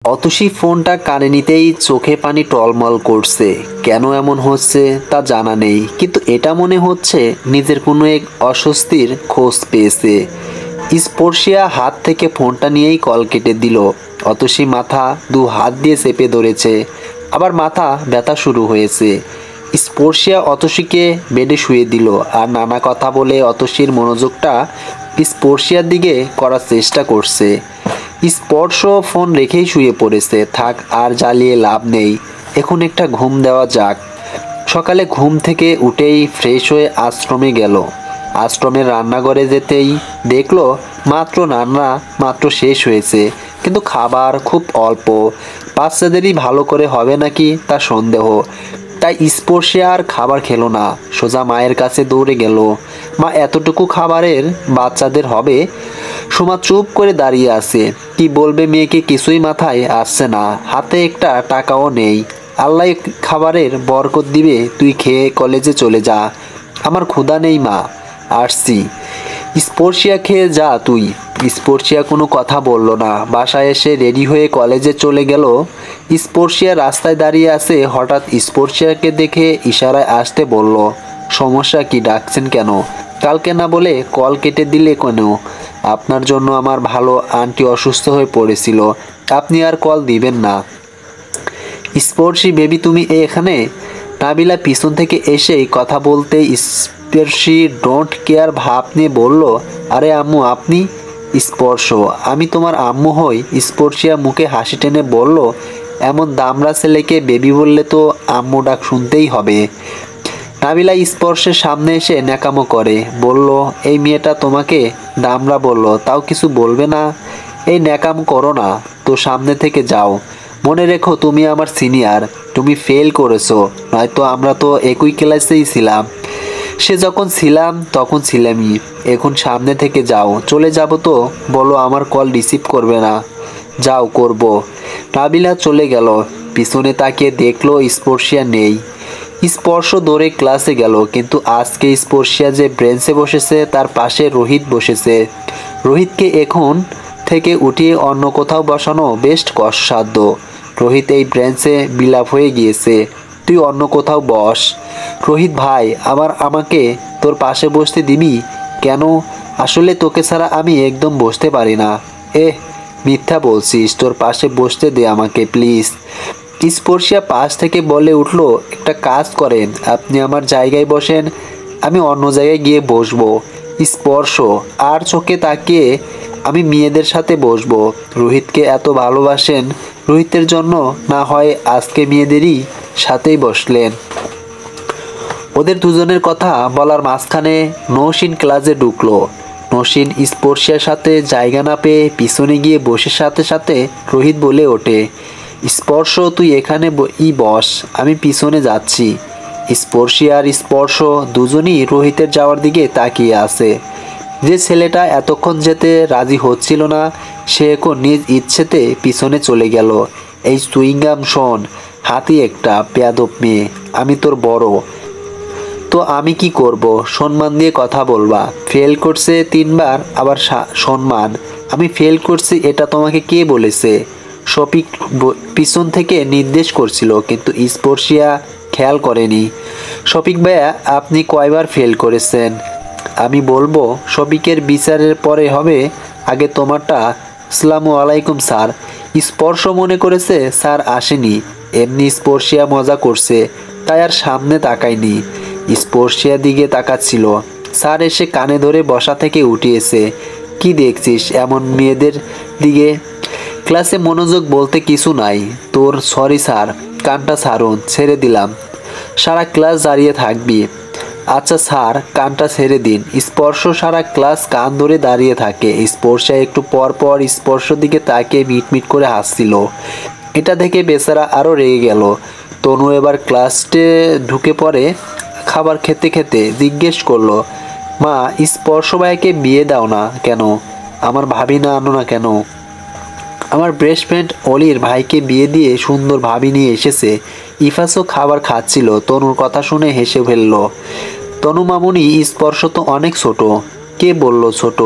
অতসী ফোনটা কানে নিতেই চোখে পানি টলমল করছে। কেন এমন হচ্ছে তা জানা নেই, কিন্তু এটা মনে হচ্ছে নিজের কোনো এক অস্বস্তির খোঁজ পেয়েছে। স্পর্শিয়া হাত থেকে ফোনটা নিয়েই কল কেটে দিল। অতসী মাথা দু হাত দিয়ে চেপে ধরেছে, আবার মাথা ব্যথা শুরু হয়েছে। স্পর্শিয়া অতসীকে বেডে শুয়ে দিল আর নানা কথা বলে অতসীর মনোযোগটা স্পর্শিয়ার দিকে করার চেষ্টা করছে। স্পর্শ ফোন রেখেই শুয়ে পড়েছে। থাক, আর জ্বালিয়ে লাভ নেই, এখন একটা ঘুম দেওয়া যাক। সকালে ঘুম থেকে উঠেই ফ্রেশ হয়ে আশ্রমে গেল। আশ্রমের রান্নাঘরে যেতেই দেখলো রান্না মাত্র শেষ হয়েছে, কিন্তু খাবার খুব অল্প। বাচ্চাদেরই ভালো করে হবে নাকি তা সন্দেহ। তাই স্পর্শে আর খাবার খেলো না, সোজা মায়ের কাছে দৌড়ে গেল। মা, এতটুকু খাবারের বাচ্চাদের হবে? সোমা চুপ করে দাঁড়িয়ে আছে। কি বলবে মেয়েকে কিছুই মাথায় আসছে না। হাতে একটা টাকাও নেই। আল্লাহ খাবারের বরকত দিবে, তুই খেয়ে কলেজে চলে যা। আমার ক্ষুধা নেই মা, আসছি। স্পর্শিয়া খেয়ে যা তুই। স্পর্শিয়া কোনো কথা বলল না। বাসায় এসে রেডি হয়ে কলেজে চলে গেল। স্পর্শিয়া রাস্তায় দাঁড়িয়ে আছে। হঠাৎ স্পর্শিয়াকে দেখে ইশারায় আসতে বলল, সমস্যা কি, ডাকছেন কেন? কালকে না বলে কল কেটে দিলে কেন? আপনার জন্য আমার ভালো আন্টি অসুস্থ হয়ে পড়েছিল, আপনি আর কল দিবেন না। স্পর্শী বেবি, তুমি এখানে? নাবিলা পিছন থেকে এসেই কথা বলতে স্পর্শী ডোন্ট কেয়ার ভাব নিয়ে বলল, আরে আম্মু আপনি? স্পর্শ, আমি তোমার আম্মু হই? স্পর্শিয়া মুখে হাসি টেনে বলল, এমন দামড়া ছেলেকে বেবি বললে তো আম্মু ডাক শুনতেই হবে। নাবিলা স্পর্শের সামনে এসে ন্যাকামো করে বলল, এই মেয়েটা তোমাকে দামড়া বলল, তাও কিছু বলবে না? এই ন্যাকামো করো না তো, সামনে থেকে যাও। মনে রেখো তুমি আমার সিনিয়র, তুমি ফেল করেছো, নয়তো আমরা তো একই ক্লাসেই ছিলাম। সে যখন ছিলাম তখন ছিলামই, এখন সামনে থেকে যাও। চলে যাব তো বলো, আমার কল রিসিভ করবে না। যাও, করব। নাবিলা চলে গেল। পিছনে তাকিয়ে দেখলো স্পর্শিয়া নেই। স্পর্শ দৌড়ে ক্লাসে গেল, কিন্তু আজকে স্পর্শিয়া যে ব্রেঞ্চে বসেছে তার পাশে রোহিত বসেছে। রোহিতকে এখন থেকে উঠিয়ে অন্য কোথাও বসানো বেশ কষ্টসাধ্য। রোহিত এই ব্রেঞ্চে বিলাপ হয়ে গিয়েছে, তুই অন্য কোথাও বস। রোহিত ভাই, আমাকে তোর পাশে বসতে দিবি? কেন? আসলে তোকে ছাড়া আমি একদম বসতে পারি না। মিথ্যা বলছিস, তোর পাশে বসতে দে আমাকে প্লিজ। স্পর্শিয়া পাশ থেকে বলে উঠল, একটা কাজ করেন, আপনি আমার জায়গায় বসেন, আমি অন্য জায়গায় গিয়ে বসবো। স্পর্শ আর চোখে তাকিয়ে, আমি মেয়েদের সাথে বসবো। রোহিতকে এত ভালোবাসেন, রোহিতের জন্য না হয় আজকে মেয়েদেরই সাথেই বসলেন। ওদের দুজনের কথা বলার মাঝখানে নৌসিন ক্লাসে ঢুকলো। নৌসিন স্পর্শিয়ার সাথে জায়গা না পেয়ে পিছনে গিয়ে বসে সাথে সাথে রোহিত বলে ওঠে, স্পর্শ তুই এখানে বস, আমি পিছনে যাচ্ছি। স্পর্শিয়া আর স্পর্শ দুজনই রোহিতের যাওয়ার দিকে তাকিয়ে আছে। যে ছেলেটা এতক্ষণ যেতে রাজি হচ্ছিল না, সে এখন নিজ ইচ্ছেতে পিছনে চলে গেল। এই চুইংগাম শোন, হাতি একটা বেয়াদব মেয়ে, আমি তোর বড়, তো আমি কি করব? সম্মান দিয়ে কথা বলবা। ফেল করছে 3বার, আবার সম্মান। আমি ফেল করছি এটা তোমাকে কে বলেছে? শফিক পিছন থেকে নির্দেশ করছিল, কিন্তু স্পর্শিয়া খেয়াল করেনি। শফিক ভাইয়া, আপনি কয়বার ফেল করেছেন? আমি বলবো শফিকের বিচারের পরে হবে, আগে তোমারটা। আসসালামু আলাইকুম স্যার। স্পর্শ মনে করেছে স্যার আসেনি, এমনি স্পর্শিয়া মজা করছে, তাই আর সামনে তাকায়নি। স্পর্শিয়ার দিকে তাকাচ্ছিল। স্যার এসে কানে ধরে বসা থেকে উঠিয়েছে। কি দেখছিস এমন মেয়েদের দিকে? ক্লাসে মনোযোগ বলতে কিছু নাই তোর? সরি স্যার, কানটা ছাড়ুন, ছেড়ে দিলাম। সারা ক্লাস দাঁড়িয়ে থাকবি? আচ্ছা স্যার, কানটা ছেড়ে দিন। স্পর্শ সারা ক্লাস কান ধরে দাঁড়িয়ে থাকে। স্পর্শা একটু পর পর স্পর্শ দিকে তাকিয়ে মিটমিট করে হাসছিল। এটা দেখে বেচারা আরও রেগে গেল। তনু এবার ক্লাসে ঢুকে পড়ে। খাবার খেতে খেতে জিজ্ঞেস করলো, মা, স্পর্শ ভাইকে বিয়ে দাও না কেন? আমার ভাবি না আনো না কেন? আমার বেস্ট ফ্রেন্ড অলির ভাইকে বিয়ে দিয়ে সুন্দর ভাবি নিয়ে এসেছে। ইফাসও খাবার খাচ্ছিল। তনুর কথা শুনে হেসে ফেলল। তনু মামুনি, স্পর্শ তো অনেক ছোট। কে বলল ছোট?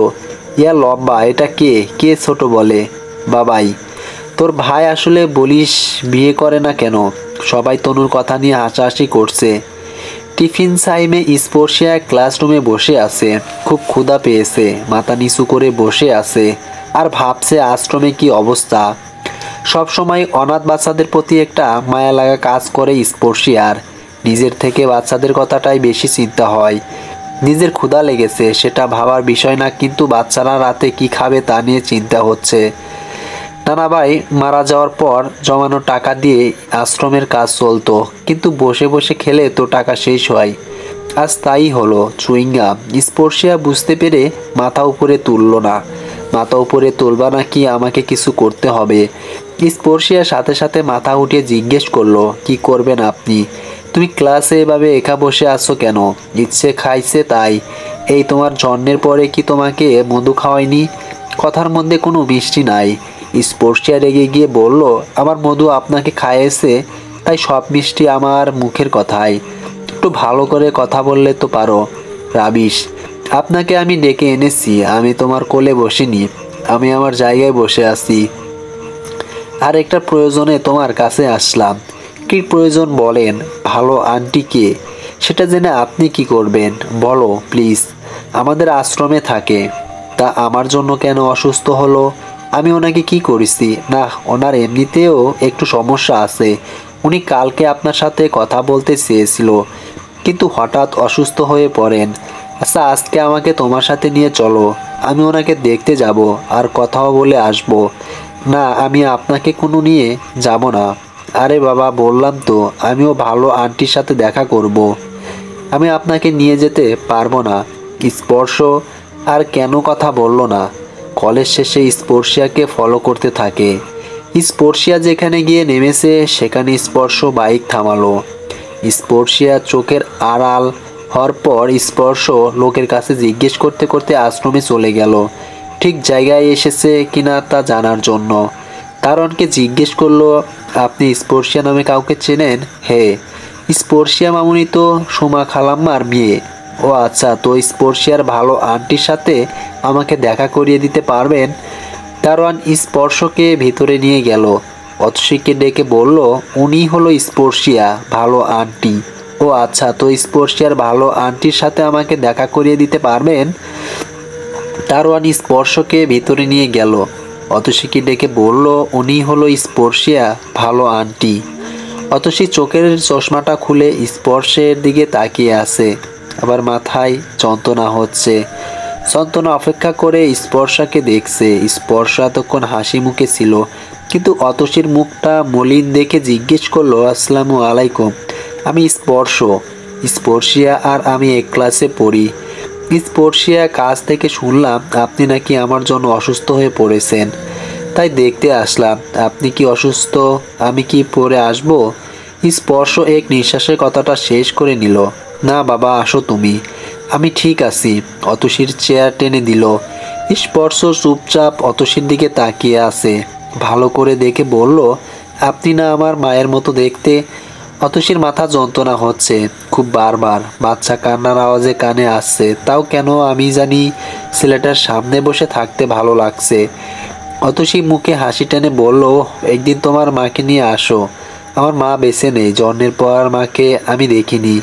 ইয়া লম্বা, এটা কে কে ছোট বলে? বাবাই। তোর ভাই আসলে বলিস বিয়ে করে না কেন? সবাই তনুর কথা নিয়ে হাসাহাসি করছে। টিফিন টাইমে স্পর্শিয়া ক্লাসরুমে বসে আছে। খুব ক্ষুধা পেয়েছে, মাথা নিচু করে বসে আছে আর ভাবছে আশ্রমে কি অবস্থা। সব সময় অনাথ বাচ্চাদের প্রতি একটা মায়া লাগা কাজ করে স্পর্শিয়ার। নিজের থেকে বাচ্চাদের কথাটাই বেশি চিন্তা হয়। নিজের ক্ষুধা লেগেছে সেটা ভাবার বিষয় না, কিন্তু বাচ্চারা রাতে কি খাবে তা নিয়ে চিন্তা হচ্ছে। নানা ভাই মারা যাওয়ার পর জমানো টাকা দিয়ে আশ্রমের কাজ চলতো, কিন্তু বসে বসে খেলে তো টাকা শেষ হয়। আজ তাই হলো। চুইংগাম স্পর্শিয়া বুঝতে পেরে মাথা উপরে তুলল না। মাথা উপরে তুলবা নাকি আমাকে কিছু করতে হবে? স্পর্শিয়ার সাথে সাথে মাথা উঠিয়ে জিজ্ঞেস করলো, কি করবেন আপনি? তুমি ক্লাসে এভাবে একা বসে আছো কেন? ইচ্ছে খাইছে তাই। এই তোমার জন্মের পরে কি তোমাকে মধু খাওয়ায়নি? কথার মধ্যে কোনো মিষ্টি নাই। স্পর্শিয়া রেগে গিয়ে বলল, আমার মধু আপনাকে খাইয়েছে, তাই সব মিষ্টি আমার মুখের কথাই। একটু ভালো করে কথা বললে তো পারো। রাবিশ, আপনাকে আমি ডেকে এনেছি, আমি তোমার কোলে বসিনি, আমি আমার জায়গায় বসে আছি। আর একটা প্রয়োজনে তোমার কাছে আসলাম। কি প্রয়োজন বলেন? ভালো আন্টিকে, সেটা জেনে আপনি কি করবেন বলো প্লিজ। আমাদের আশ্রমে থাকে। তা আমার জন্য কেন অসুস্থ হলো? আমি ওনাকে কি করেছি? না, ওনার এমনিতেও একটু সমস্যা আছে। উনি কালকে আপনার সাথে কথা বলতে চেয়েছিল, কিন্তু হঠাৎ অসুস্থ হয়ে পড়েন। আচ্ছা, আজকে আমাকে তোমার সাথে নিয়ে চলো, আমি ওনাকে দেখতে যাব আর কথাও বলে আসব। না, আমি আপনাকে কোনো নিয়ে যাব না। আরে বাবা, বললাম তো আমিও ভালো আন্টির সাথে দেখা করব। আমি আপনাকে নিয়ে যেতে পারবো না। স্পর্শ আর কেন কথা বলল না। কলেজ শেষে স্পর্শিয়াকে ফলো করতে থাকে। স্পর্শিয়া যেখানে গিয়ে নেমেছে সেখানে স্পর্শ বাইক থামালো। স্পর্শিয়া চোখের আড়াল হওয়ার পর স্পর্শ লোকের কাছে জিজ্ঞেস করতে করতে আশ্রমে চলে গেল, ঠিক জায়গায় এসেছে কিনা তা জানার জন্য। তারণকে জিজ্ঞেস করলো, আপনি স্পর্শিয়া নামে কাউকে চেনেন? হে, স্পর্শিয়া মামুনি তো সুমা খালাম্মার মেয়ে। ও আচ্ছা, তো স্পর্শিয়ার ভালো আন্টির সাথে আমাকে দেখা করিয়ে দিতে পারবেন? দারোয়ান স্পর্শকে ভিতরে নিয়ে গেল। অতসীকে ডেকে বলল, উনি হলো স্পর্শিয়া ভালো আন্টি। ও আচ্ছা, তো স্পর্শিয়ার ভালো আন্টির সাথে আমাকে দেখা করিয়ে দিতে পারবেন? দারোয়ান স্পর্শকে ভিতরে নিয়ে গেল। অতসীকে ডেকে বলল, উনি হলো স্পর্শিয়া ভালো আন্টি। অতসী চোখের চশমাটা খুলে স্পর্শের দিকে তাকিয়ে আছে। আবার মাথায় যন্ত্রণা হচ্ছে। যন্ত্রণা অপেক্ষা করে স্পর্শাকে দেখছে। স্পর্শ এতক্ষণ হাসি মুখে ছিল, কিন্তু অতসীর মুখটা মলিন দেখে জিজ্ঞেস করলো, আসসালামু আলাইকুম, আমি স্পর্শ। স্পর্শিয়া আর আমি এক ক্লাসে পড়ি। স্পর্শিয়া, কাছ থেকে শুনলাম আপনি নাকি আমার জন্য অসুস্থ হয়ে পড়েছেন, তাই দেখতে আসলাম। আপনি কি অসুস্থ? আমি কি পরে আসব? স্পর্শ এক নিঃশ্বাসের কথাটা শেষ করে নিল। না বাবা, আসো তুমি, আমি ঠিক আছি। অতসীর চেয়ার টেনে দিল। স্পর্শ চুপচাপ অতসীর দিকে তাকিয়ে আছে। ভালো করে দেখে বলল, আপনি না আমার মায়ের মতো দেখতে? অতসীর মাথা যন্ত্রণা হচ্ছে খুব, বারবার বাচ্চা কান্নার আওয়াজে কানে আসছে। তাও কেন আমি জানি ছেলেটার সামনে বসে থাকতে ভালো লাগছে। অতসী মুখে হাসি টেনে বলল, একদিন তোমার মাকে নিয়ে আসো। আমার মা বেঁচে নেই, জন্মের পর মাকে আমি দেখিনি।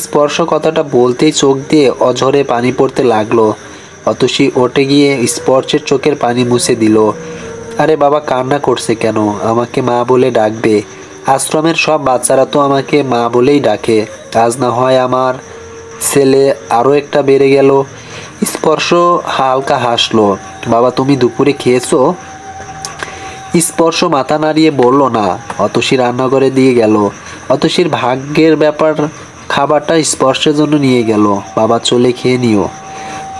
স্পর্শ কথাটা বলতেই চোখ দিয়ে অঝরে পানি পড়তে লাগলো। অতসী ওঠে গিয়ে স্পর্শের চোখের পানি মুছে দিল। আরে বাবা, কান্না করছে কেন? আমাকে মা বলে ডাকবে। আশ্রমের সব বাচ্চারা তো আমাকে মা বলেই ডাকে। আজ না হয় আমার ছেলে আরও একটা বেড়ে গেল। স্পর্শ হালকা হাসলো। বাবা, তুমি দুপুরে খেয়েছো? স্পর্শ মাথা নাড়িয়ে বলল না। অতসী রান্নাঘরে দিয়ে গেল। অতসীর ভাগ্যের ব্যাপার, খাবারটা স্পর্শের জন্য নিয়ে গেল। বাবা, চলে খেয়ে নিও।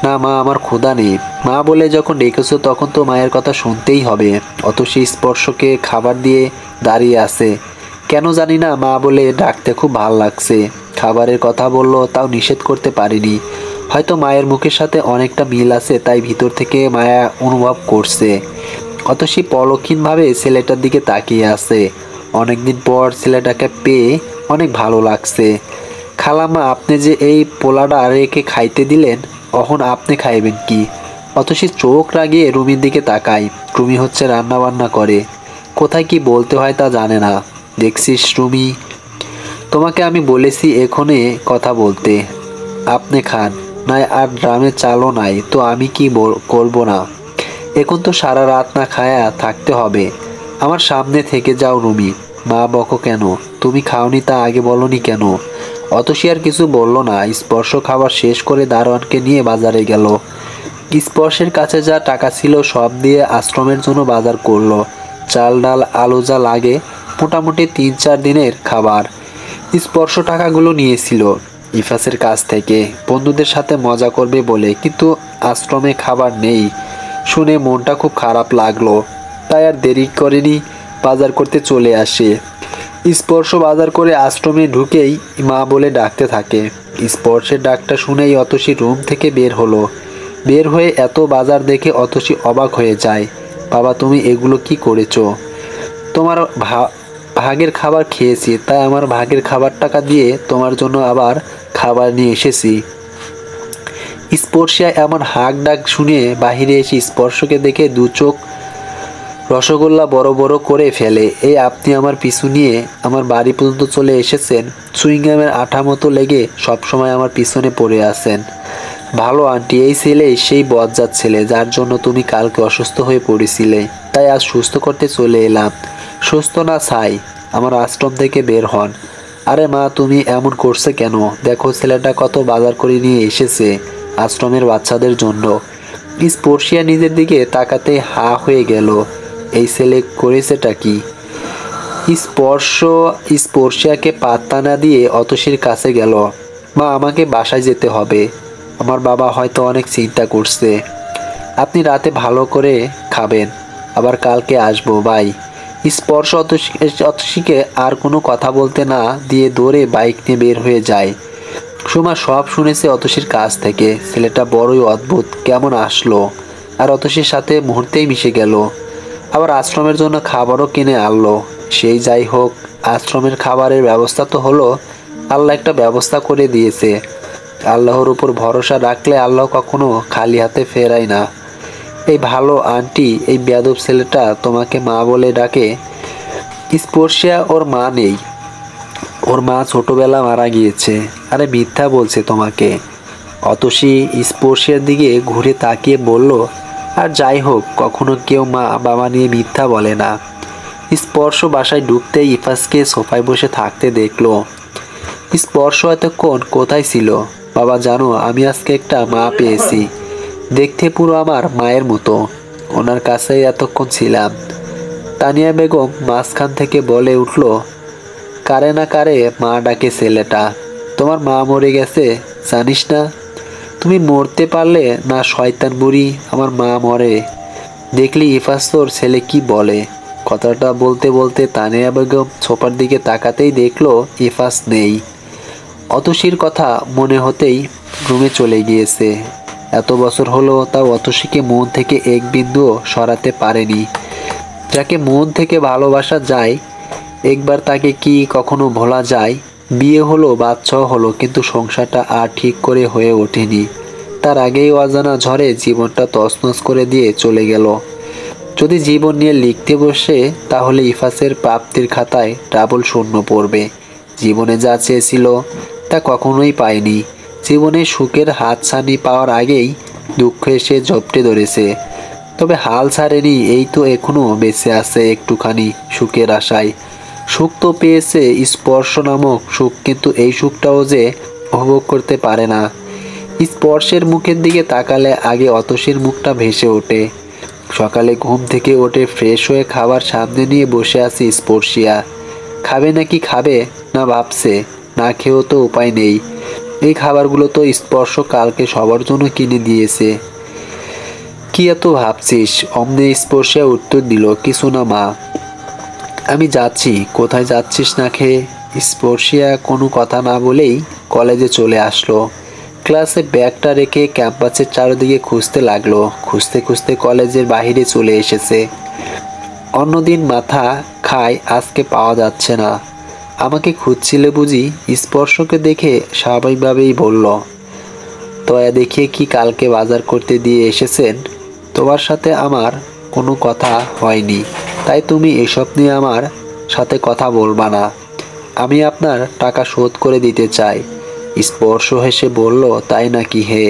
না মা, আমার ক্ষুধা নেই। মা বলে যখন ডেকেছো তখন তো মায়ের কথা শুনতেই হবে। অতসী স্পর্শকে খাবার দিয়ে দাঁড়িয়ে আছে। কেন জানি না, মা বলে ডাকতে খুব ভাল লাগছে। খাবারের কথা বলল, তাও নিষেধ করতে পারিনি। হয়তো মায়ের মুখের সাথে অনেকটা মিল আছে, তাই ভিতর থেকে মায়া অনুভব করছে। অতসী পলক্ষীনভাবে ছেলেটার দিকে তাকিয়ে আছে। অনেকদিন পর ছেলেটাকে পেয়ে অনেক ভালো লাগছে। খালাম্মা, আপনি যে এই পোলাটা রেখে খাইতে দিলেন, এখন আপনি খাইবেন কি? অতসী চোখ রাগিয়ে রুমির দিকে তাকায়। রুমি হচ্ছে রান্না বান্না করে। কোথায় কি বলতে হয় তা জানে না। দেখছিস রুমি, তোমাকে আমি বলেছি এখনে কথা বলতে। আপনি খান নাই, আর ড্রামে চালও নাই, তো আমি কি করবো না? এখন তো সারা রাত না খায়া থাকতে হবে। আমার সামনে থেকে যাও রুমি। মা বকো কেন? তুমি খাওনি তা আগে বলনি কেন? অতসী আর কিছু বলল না। স্পর্শ খাবার শেষ করে দারোয়ানকে নিয়ে বাজারে গেল। স্পর্শের কাছে যা টাকা ছিল সব দিয়ে আশ্রমের জন্য বাজার করলো। চাল ডাল আলু যা লাগে, মোটামুটি 3-4 দিনের খাবার। স্পর্শ টাকাগুলো নিয়েছিল ইফাসের কাছ থেকে, বন্ধুদের সাথে মজা করবে বলে, কিন্তু আশ্রমে খাবার নেই শুনে মনটা খুব খারাপ লাগলো। তাই আর দেরি করেনি, বাজার করতে চলে আসে। স্পর্শ বাজার করে আশ্রমে ঢুকেই মা বলে ডাকতে থাকে। স্পর্শের ডাকটা শুনেই অতসী রুম থেকে বের হলো। বের হয়ে এত বাজার দেখে অতসী অবাক হয়ে যায়। বাবা, তুমি এগুলো কি করেছো? তোমার ভাগের খাবার খেয়েছি, তাই আমার ভাগের খাবার টাকা দিয়ে তোমার জন্য আবার খাবার নিয়ে এসেছি। স্পর্শিয়া এমন হাঁক ডাক শুনে বাহিরে এসে স্পর্শকে দেখে দু চোখ রসগোল্লা বড় বড় করে ফেলে। এই আপনি আমার পিছু নিয়ে আমার বাড়ি পর্যন্ত চলে এসেছেন, সুইংগামের আঠা মতো লেগে সবসময় আমার পিছনে পড়ে আছেন। ভালো আন্টি, এই ছেলেই সেই বজ্জাত ছেলে যার জন্য তুমি কালকে অসুস্থ হয়ে পড়েছিলে, তাই আজ সুস্থ করতে চলে এলাম। সুস্থ না ছাই, আমার আশ্রম থেকে বের হন। আরে মা, তুমি এমন করছে কেন? দেখো ছেলেটা কত বাজার করে নিয়ে এসেছে আশ্রমের বাচ্চাদের জন্য। স্পর্শিয়া নিজের দিকে তাকাতে হা হয়ে গেল। এই ছেলে করেছেটা কি? স্পর্শিয়াকে পাত্তা না দিয়ে অতসীর কাছে গেল। মা, আমাকে বাসায় যেতে হবে। আমার বাবা হয়তো অনেক চিন্তা করছে। আপনি রাতে ভালো করে খাবেন, আবার কালকে আসবো বাই। স্পর্শ অতসীকে আর কোনো কথা বলতে না দিয়ে দৌড়ে বাইক নিয়ে বের হয়ে যায়। সুমা সব শুনেছে অতসীর কাছ থেকে। ছেলেটা বড়ই অদ্ভুত, কেমন আসলো আর অতসীর সাথে মুহূর্তেই মিশে গেল। আবার আশ্রমের জন্য খাবারও কিনে আনলো। সেই যাই হোক, আশ্রমের খাবারের ব্যবস্থা তো হলো। আল্লাহ একটা ব্যবস্থা করে দিয়েছে। আল্লাহর উপর ভরসা রাখলে আল্লাহ কখনো খালি হাতে ফেরায় না। এই ভালো আন্টি, এই বেয়াদব ছেলেটা তোমাকে মা বলে ডাকে। স্পর্শিয়া ওর মা নেই, ওর মা ছোটবেলা মারা গিয়েছে। আরে মিথ্যা বলছে তোমাকে। অতসী স্পর্শিয়ার দিকে ঘুরে তাকিয়ে বলল, আর যাই হোক, কখনো কেউ মা বাবা নিয়ে মিথ্যা বলে না। স্পর্শ বাসায় ঢুকতেই ইফাসকে সোফায় বসে থাকতে দেখলো। স্পর্শ এতক্ষণ কোথায় ছিল? বাবা জানো, আমি আজকে একটা মা পেয়েছি, দেখতে পুরো আমার মায়ের মতো। ওনার কাছেই এতক্ষণ ছিলাম। তানিয়া বেগম মাঝখান থেকে বলে উঠল, কারে না কারে মা ডাকে ছেলেটা। তোমার মা মরে গেছে জানিস না? তুমি মরতে পারলে না শয়তান বুড়ি, আমার মা মরে দেখলি ইফাস তোর ছেলে কি বলে। কথাটা বলতে বলতে তানিয়া বেগম ছোপার দিকে তাকাতেই দেখলো ইফাস নেই। অতসীর কথা মনে হতেই রুমে চলে গিয়েছে। এত বছর হলো তাও অতসীকে মন থেকে এক বিন্দুও সরাতে পারেনি। যাকে মন থেকে ভালোবাসা যায় একবার, তাকে কি কখনো ভোলা যায়? বিয়ে হলো, বাচ্চাও হলো, কিন্তু সংসারটা আর ঠিক করে হয়ে ওঠেনি। তার আগেই অজানা ঝড়ে জীবনটা তছনছ করে দিয়ে চলে গেল। যদি জীবন নিয়ে লিখতে বসে তাহলে ইফাসের প্রাপ্তির খাতায় ডাবল শূন্য পড়বে। জীবনে যা চেয়েছিল তা কখনোই পায়নি। জীবনে সুখের হাতছানি পাওয়ার আগেই দুঃখ এসে ঝপটে ধরেছে। তবে হাল ছাড়েনি, এই তো এখনো বেঁচে আছে একটুখানি সুখের আশায়। সুখ তো পেয়েছে, স্পর্শ নামক সুখ, কিন্তু এই সুখটাও যে উপভোগ করতে পারে না। স্পর্শের মুখের দিকে তাকালে আগে অতসীর মুখটা ভেসে ওঠে। সকালে ঘুম থেকে ওঠে ফ্রেশ হয়ে খাবার সামনে নিয়ে বসে আছে স্পর্শিয়া। খাবে নাকি খাবে না ভাবছে, না খেয়েও তো উপায় নেই। এই খাবারগুলো তো স্পর্শ কালকে সবার জন্য কিনে দিয়েছে। কি এত ভাবছিস? অমনে স্পর্শিয়া উত্তর দিল, কিছু না মা, আমি যাচ্ছি। কোথায় যাচ্ছিস না খেয়ে? স্পর্শিয়া কোনো কথা না বলেই কলেজে চলে আসলো। ক্লাসে ব্যাগটা রেখে ক্যাম্পাসের চারিদিকে খুঁজতে লাগলো। খুঁজতে খুঁজতে কলেজের বাইরে চলে এসেছে। অন্যদিন মাথা খায়, আজকে পাওয়া যাচ্ছে না। আমাকে খুঁজছিলে বুঝি? স্পর্শকে দেখে স্বাভাবিকভাবেই বলল, দয়া দেখিয়ে কি কালকে বাজার করতে দিয়ে এসেছেন? তোমার সাথে আমার কোনো কথা হয়নি, তাই তুমি এসব নিয়ে আমার সাথে কথা বলবা না। আমি আপনার টাকা শোধ করে দিতে চাই। স্পর্শ হেসে বলল, তাই নাকি হে?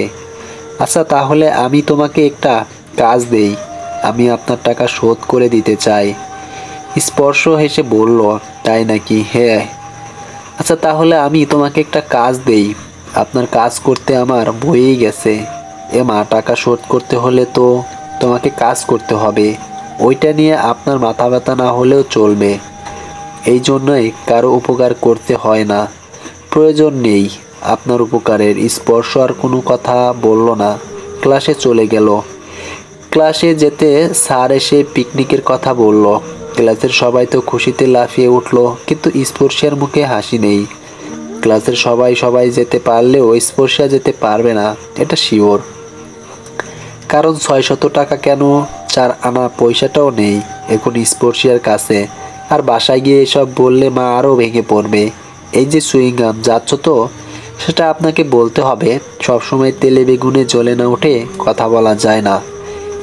আচ্ছা তাহলে আমি তোমাকে একটা কাজ দেই, আমি আপনার টাকা শোধ করে দিতে চাই। স্পর্শ হেসে বলল, তাই নাকি হে? আচ্ছা তাহলে আমি তোমাকে একটা কাজ দেই, আপনার কাজ করতে আমার বয়েই গেছে। মা, টাকা শোধ করতে হলে তো তোমাকে কাজ করতে হবে, ওইটা নিয়ে আপনার মাথা ব্যথা না হলেও চলবে। এই জন্যই কারো উপকার করতে হয় না, প্রয়োজন নেই আপনার উপকারের। স্পর্শ আর কোনো কথা বলল না, ক্লাসে চলে গেল। ক্লাসে যেতে স্যার এসে পিকনিকের কথা বলল। ক্লাসের সবাই তো খুশিতে লাফিয়ে উঠল, কিন্তু স্পর্শের মুখে হাসি নেই। ক্লাসের সবাই যেতে পারলেও স্পর্শা যেতে পারবে না, এটা শিওর। কারণ 600 টাকা কেন, 4 আনা পয়সাটাও নেই এখন স্পর্শিয়ার কাছে। আর বাসায় গিয়ে এসব বললে মা আরও ভেঙে পড়বে। এই যে সুইংগাম যাচ্ছ তো, সেটা আপনাকে বলতে হবে। সবসময় তেলে বেগুনে জ্বলে না উঠে কথা বলা যায় না।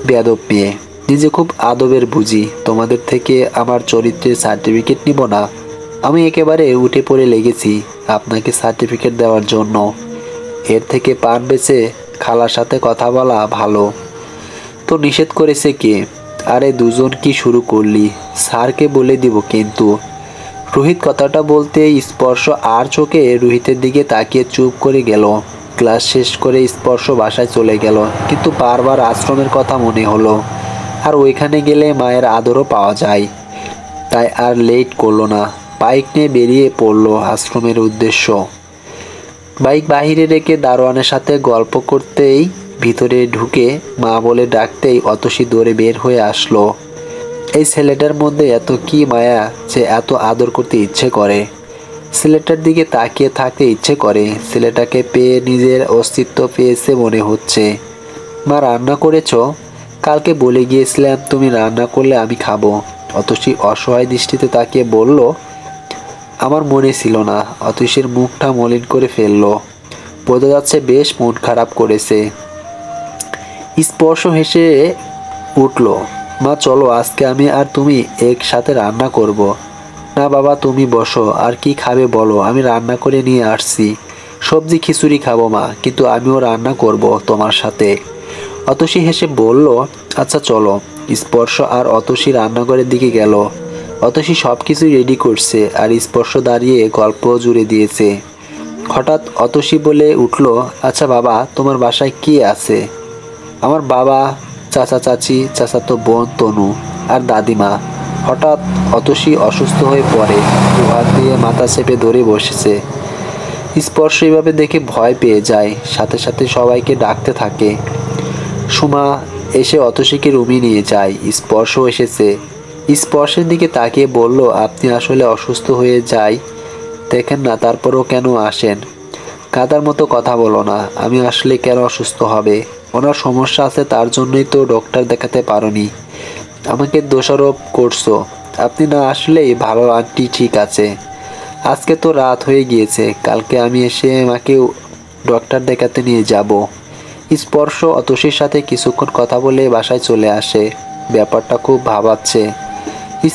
বেয়াদব মেয়ে, নিজে খুব আদবের বুঝি, তোমাদের থেকে আমার চরিত্রের সার্টিফিকেট নিব না। আমি একেবারে উঠে পড়ে লেগেছি আপনাকে সার্টিফিকেট দেওয়ার জন্য। এর থেকে পান বেচে খালার সাথে কথা বলা ভালো। তো নিষেধ করেছে কে? আরে দুজন কি শুরু করলি? স্যারকে বলে দিব কিন্তু। রোহিত কথাটা বলতে স্পর্শ আর চোখে রোহিতের দিকে তাকিয়ে চুপ করে গেল। ক্লাস শেষ করে স্পর্শ বাসায় চলে গেল, কিন্তু বারবার আশ্রমের কথা মনে হলো। আর ওইখানে গেলে মায়ের আদরও পাওয়া যায়। তাই আর লেট করলো না, বাইক নিয়ে বেরিয়ে পড়লো আশ্রমের উদ্দেশ্য। বাইক বাহিরে রেখে দারোয়ানের সাথে গল্প করতেই ভিতরে ঢুকে মা বলে ডাকতেই অতসী দৌড়ে বের হয়ে আসলো। এই ছেলেটার মধ্যে এত কি মায়া যে এত আদর করতে ইচ্ছে করে। ছেলেটার দিকে তাকিয়ে থাকতে ইচ্ছে করে। ছেলেটাকে পেয়ে নিজের অস্তিত্ব পেয়েছে মনে হচ্ছে। মা, রান্না করেছো? কালকে বলে গিয়েছিলাম তুমি রান্না করলে আমি খাবো। অতসী অসহায় দৃষ্টিতে তাকিয়ে বলল, আমার মনে ছিল না। অতসীর মুখটা মলিন করে ফেললো, বোঝা যাচ্ছে বেশ মন খারাপ করেছে। স্পর্শ হেসে উঠল, মা চলো আজকে আমি আর তুমি একসাথে রান্না করব। না বাবা, তুমি বসো, আর কি খাবে বলো, আমি রান্না করে নিয়ে আসছি। সবজি খিচুড়ি খাবো মা, কিন্তু আমিও রান্না করব তোমার সাথে। অতসী হেসে বলল, আচ্ছা চলো। স্পর্শ আর অতসী রান্নাঘরের দিকে গেল। অতসী সব কিছুই রেডি করছে, আর স্পর্শ দাঁড়িয়ে গল্প জুড়ে দিয়েছে। হঠাৎ অতসী বলে উঠল, আচ্ছা বাবা, তোমার বাসায় কি আছে? আমার বাবা, চাচা চাচি, চাচাতো বোন তনু আর দাদিমা। হঠাৎ অতসী অসুস্থ হয়ে পড়ে, হাত দিয়ে মাথা চেপে ধরে বসেছে। স্পর্শ এভাবে দেখে ভয় পেয়ে যায়, সাথে সাথে সবাইকে ডাকতে থাকে। সুমা এসে অতসীকে রুমে নিয়ে যায়। স্পর্শ এসেছে। স্পর্শের দিকে তাকিয়ে বলল, আপনি আসলে অসুস্থ হয়ে যায় দেখেন না, তারপরও কেন আসেন? কাদার মতো কথা বলো না। আমি আসলে কেন অসুস্থ হবে? ওনার সমস্যা আছে, তার জন্যই তো ডক্টর দেখাতে পারোনি। আমাকে দোষারোপ করছো। আপনি না আসলেই ভালো। আন্টি ঠিক আছে, আজকে তো রাত হয়ে গিয়েছে, কালকে আমি এসে মাকে ডক্টর দেখাতে নিয়ে যাব। স্পর্শ অতসীর সাথে কিছুক্ষণ কথা বলে বাসায় চলে আসে। ব্যাপারটা খুব ভাবাচ্ছে।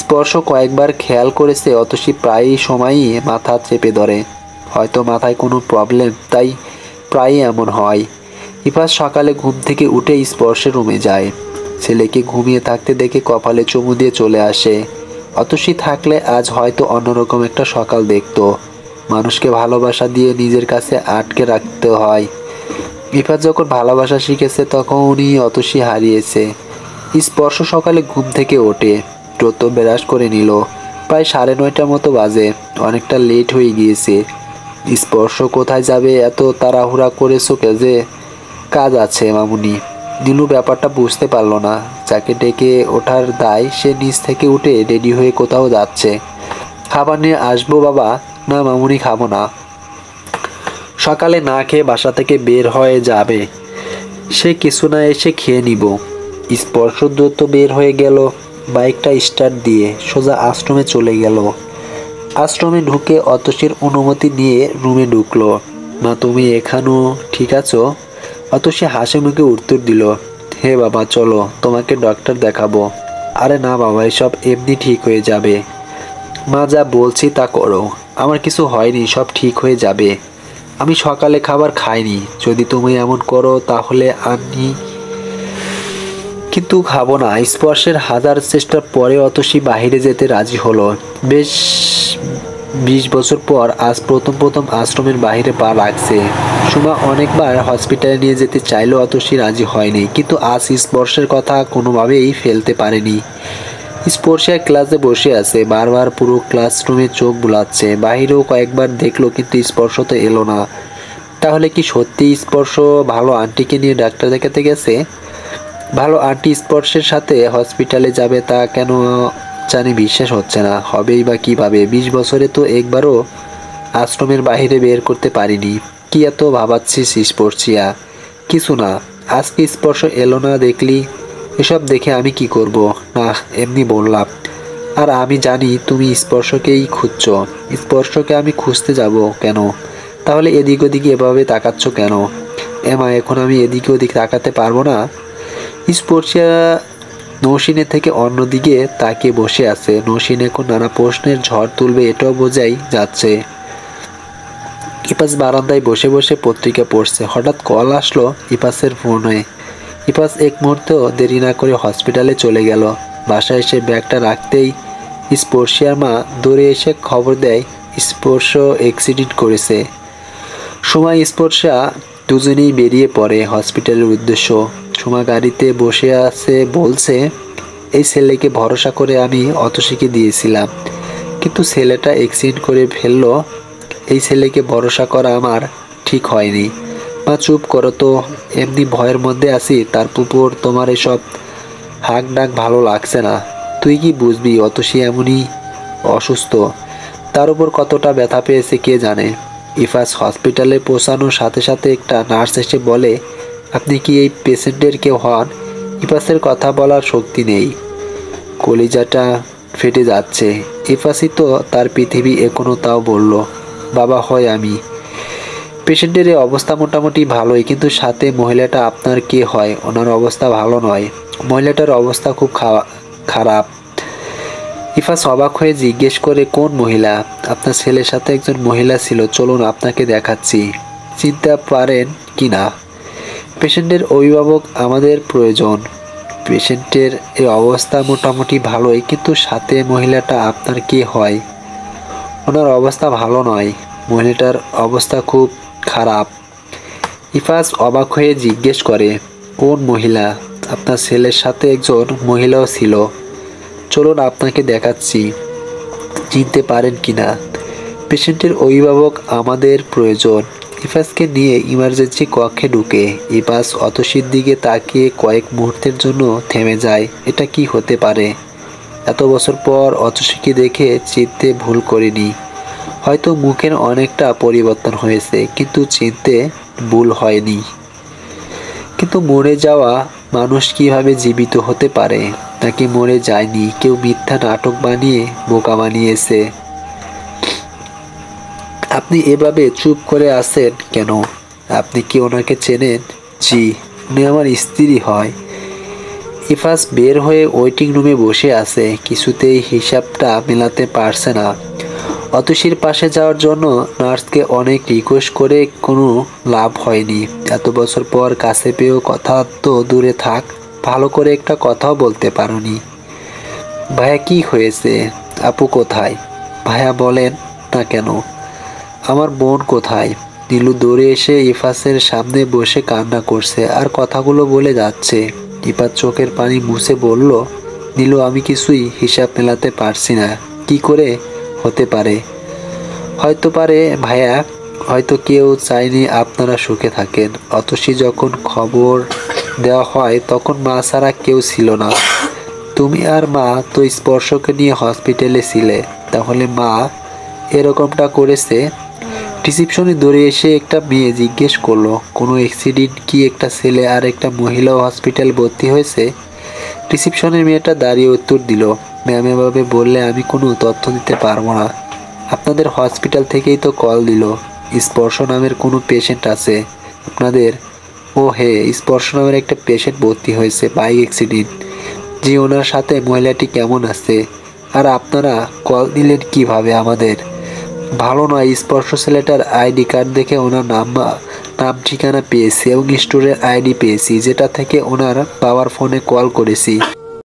স্পর্শ কয়েকবার খেয়াল করেছে অতসী প্রায়ই সময়ই মাথা চেপে ধরে। হয়তো মাথায় কোনো প্রবলেম, তাই প্রায়ই এমন হয়। ইফাজ সকালে ঘুম থেকে উঠে স্পর্শের রুমে যায়। ছেলেকে ঘুমিয়ে থাকতে দেখে কপালে চুমু দিয়ে চলে আসে। অতসী থাকলে আজ হয়তো অন্যরকম একটা সকাল দেখতো। মানুষকে ভালোবাসা দিয়ে নিজের কাছে আটকে রাখতে হয়। ইফাজ যখন ভালোবাসা শিখেছে তখনই অতসী হারিয়েছে। স্পর্শ সকালে ঘুম থেকে ওঠে, দ্রুত ব্রাশ করে নিল। প্রায় 9:30 মতো বাজে, অনেকটা লেট হয়ে গিয়েছে। স্পর্শ কোথায় যাবে এত তাড়াহুড়া করেছো যে? কাজ আছে মামুনি। নীলু ব্যাপারটা বুঝতে পারল না। যাকে ডেকে ওঠার দায় সে নিচ থেকে উঠে রেডি হয়ে কোথাও যাচ্ছে। খাবার নিয়ে আসবো বাবা? না মামুনি, খাবো না। সকালে না খেয়ে বাসা থেকে বের হয়ে যাবে, সে কিছু না এসে খেয়ে নিব। স্পর্শ দ্রুত বের হয়ে গেল, বাইকটা স্টার্ট দিয়ে সোজা আশ্রমে চলে গেল। আশ্রমে ঢুকে অতসীর অনুমতি নিয়ে রুমে ঢুকলো। মা, তুমি এখানেও ঠিক আছো? অতসী হাসি মুখে উত্তর দিল, হে বাবা চলো, তোমাকে ডক্টর দেখাবো। আরে না বাবা, এসব এমনি ঠিক হয়ে যাবে। মা, যা বলছি তা করো। আমার কিছু হয়নি, সব ঠিক হয়ে যাবে। আমি সকালে খাবার খাইনি। যদি তুমি এমন করো তাহলে আমি কিন্তু খাবো না। স্পর্শের হাজার চেষ্টার পরে অতসী বাহিরে যেতে রাজি হলো। বেশ 20 বছর পর আজ প্রথম প্রথম আশ্রমের বাইরে পা রাখছে। সুমা অনেকবার হসপিটালে নিয়ে যেতে চাইলেও অতসী রাজি হয়নি, কিন্তু আজ স্পর্শের কথা কোনোভাবেই ফেলতে পারেনি। স্পর্শিয়া ক্লাসে বসে আছে, বারবার পুরো ক্লাসরুমে চোখ বুলাচ্ছে। বাহিরেও কয়েকবার দেখলো, কিন্তু স্পর্শ তো এলো না। তাহলে কি সত্যি স্পর্শ ভালো আন্টিকে নিয়ে ডাক্তার দেখাতে গেছে? ভালো আন্টি স্পর্শের সাথে হসপিটালে যাবে তা কেন জানি বিশ্বাস হচ্ছে না। হবেই বা কিভাবে? 20 বছরে তো একবারও আশ্রমের বাইরে বের করতে পারিনি। কি এত ভাবাচ্ছিস স্পর্শিয়া? কিছু না। আজকে স্পর্শ এলো না দেখলি? এসব দেখে আমি কি করব? না, এমনি বললাম। আর আমি জানি তুমি স্পর্শকেই খুঁজছ। স্পর্শকে আমি খুঁজতে যাব কেন? তাহলে এদিক ওদিকে এভাবে তাকাচ্ছ কেন? এমা, এখন আমি এদিকে ওদিক তাকাতে পারবো না? স্পর্শিয়া নৌসিনের থেকে অন্যদিকে তাকিয়ে বসে আছে। নৌসিন এখন নানা প্রশ্নের ঝড় তুলবে এটাও বোঝাই যাচ্ছে। ইপাস বারান্দায় বসে বসে পত্রিকা পড়ছে। হঠাৎ কল আসলো ইপাসের ফোনে। ইপাস এক মুহূর্তেও দেরি না করে হসপিটালে চলে গেল। বাসায় এসে ব্যাগটা রাখতেই স্পর্শিয়ার মা দৌড়ে এসে খবর দেয় স্পর্শ অ্যাক্সিডেন্ট করেছে। সুমা স্পর্শা দুজনেই বেরিয়ে পড়ে হসপিটালের উদ্দেশ্য। সুমা গাড়িতে বসে আছে, বলছে, এই ছেলেকে ভরসা করে আমি অতসীকে দিয়েছিলাম, কিন্তু ছেলেটা অ্যাক্সিডেন্ট করে ফেললো। এই ছেলেকে ভরসা করা আমার ঠিক হয়নি। মা, চুপ করো তো, এমনি ভয়ের মধ্যে আছি। তার উপর তোমার এসব হাঁক ডাক ভালো লাগছে না। তুই কি বুঝবি অতসী এমনই অসুস্থ। তার উপর কতটা ব্যথা পেয়েছে কে জানে। ইফাস হসপিটালে পৌঁছানোর সাথে সাথে একটা নার্স এসে বলে, আপনি কি এই পেশেন্টের কেউ হন? ইফাসের কথা বলার শক্তি নেই, কলিজাটা ফেটে যাচ্ছে। ইফাসই তো তার পৃথিবী এখনো, তাও বলল, বাবা হয় আমি। পেশেন্টের এই অবস্থা মোটামুটি ভালোই, কিন্তু সাথে মহিলাটা আপনার কে হয়? ওনার অবস্থা ভালো নয়। মহিলাটার অবস্থা খুব খারাপ। ইফাস অবাক হয়ে জিজ্ঞেস করে, কোন মহিলা? আপনার ছেলের সাথে একজন মহিলা ছিল, চলুন আপনাকে দেখাচ্ছি। চিনতে পারেন কি না? পেশেন্টের অভিভাবক আমাদের প্রয়োজন। পেশেন্টের এই অবস্থা মোটামুটি ভালোই, কিন্তু সাথে মহিলাটা আপনার কে হয়? ওনার অবস্থা ভালো নয়, মহিলাটার অবস্থা খুব খারাপ। ইফাস অবাক হয়ে জিজ্ঞেস করে, কোন মহিলা? আপনার ছেলের সাথে একজন মহিলাও ছিল, চলুন আপনাকে দেখাচ্ছি। চিনতে পারেন কি না? পেশেন্টের অভিভাবক আমাদের প্রয়োজন। ইফাসকে নিয়ে ইমার্জেন্সি কক্ষে ঢুকে ইফাস অতসীর দিকে তাকিয়ে কয়েক মুহূর্তের জন্য থেমে যায়। এটা কি হতে পারে? এত বছর পর অতসীকে দেখে চিনতে ভুল করিনি। হয়তো মুখের অনেকটা পরিবর্তন হয়েছে, কিন্তু চিনতে ভুল হয়নি। কিন্তু মরে যাওয়া মানুষ কিভাবে জীবিত হতে পারে? নাকি মরে যায়নি, কেউ মিথ্যা নাটক বানিয়ে বোকা বানিয়েছে? আপনি এভাবে চুপ করে আছেন কেন? আপনি কি ওনাকে চেনেন? জি, উনি আমার স্ত্রী হয়। ইফাস বের হয়ে ওয়েটিং রুমে বসে আছে, কিছুতেই হিসাবটা মেলাতে পারছে না। অতসীর পাশে যাওয়ার জন্য নার্সকে অনেক রিকোয়েস্ট করে কোনো লাভ হয়নি। এত বছর পর কাছে পেয়েও কথা তো দূরে থাক, ভালো করে একটা কথাও বলতে পারোনি। ভাইয়া কি হয়েছে? আপু কোথায়? ভাইয়া বলেন না কেন? আমার বোন কোথায়? নীলু দৌড়ে এসে ইফাসের সামনে বসে কান্না করছে আর কথাগুলো বলে যাচ্ছে। ইফাস চোখের পানি মুছে বলল, নীলু, আমি কিছুই হিসাব মেলাতে পারছি না। কি করে হতে পারে? হয়তো পারে ভাইয়া, হয়তো কেউ চায়নি আপনারা সুখে থাকেন। অতসী যখন খবর দেওয়া হয় তখন মা ছাড়া কেউ ছিল না। তুমি আর মা তো স্পর্শকে নিয়ে হসপিটালে ছিলে, তাহলে মা এরকমটা করেছে। রিসিপশনে দৌড়ে এসে একটা মেয়ে জিজ্ঞেস করলো, কোনো অ্যাক্সিডেন্ট কি? একটা ছেলে আর একটা মহিলাও হসপিটাল ভর্তি হয়েছে। রিসিপশনের মেয়েটা দাঁড়িয়ে উত্তর দিল, ম্যাম এভাবে বললে আমি কোনো তথ্য দিতে পারবো না। আপনাদের হসপিটাল থেকেই তো কল দিল, স্পর্শ নামের কোনো পেশেন্ট আছে আপনাদের। ও হে, স্পর্শ নামের একটা পেশেন্ট ভর্তি হয়েছে, বাইক অ্যাক্সিডেন্ট। যে ওনার সাথে মহিলাটি কেমন আছে। আর আপনারা কল দিলেন কিভাবে আমাদের? ভালো নয়, স্পর্শ ছেলেটার আইডি কার্ড দেখে ওনার নাম ঠিকানা পেয়েছি এবং স্টোরের আইডি পেয়েছি, যেটা থেকে ওনার বাবার ফোনে কল করেছি।